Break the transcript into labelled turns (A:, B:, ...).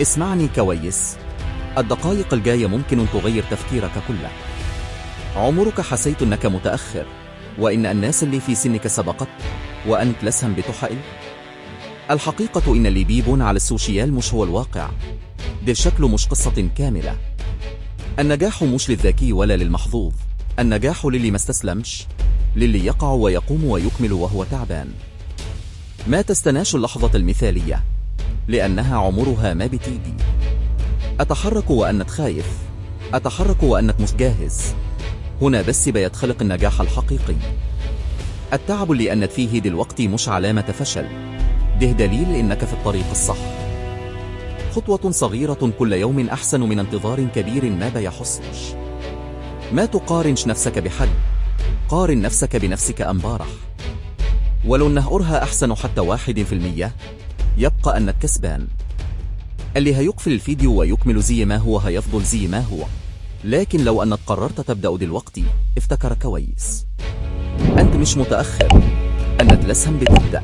A: اسمعني كويس. الدقائق الجاية ممكن تغير تفكيرك كله. عمرك حسيت أنك متأخر، وإن الناس اللي في سنك سبقت، وأنت لسهم بتحائل؟ الحقيقة إن اللي بيبون على السوشيال مش هو الواقع. ده شكله مش قصة كاملة. النجاح مش للذكي ولا للمحظوظ. النجاح للي ما استسلمش، للي يقع ويقوم ويكمل وهو تعبان. ما تستناش اللحظة المثالية، لأنها عمرها ما بتيجي. أتحرك وأنك خايف، أتحرك وأنك مش جاهز. هنا بس بيتخلق النجاح الحقيقي. التعب اللي أنت فيه دلوقتي مش علامة فشل، ده دليل إنك في الطريق الصح. خطوة صغيرة كل يوم أحسن من انتظار كبير ما بيحصلش. ما تقارنش نفسك بحد، قارن نفسك بنفسك امبارح. ولو نهارها أحسن حتى 1%، يبقى أنك كسبان. اللي هيقفل الفيديو ويكمل زي ما هو هيفضل زي ما هو. لكن لو أنك قررت تبدأ دلوقتي، افتكر كويس، أنت مش متأخر، أنت لسهم بتبدأ.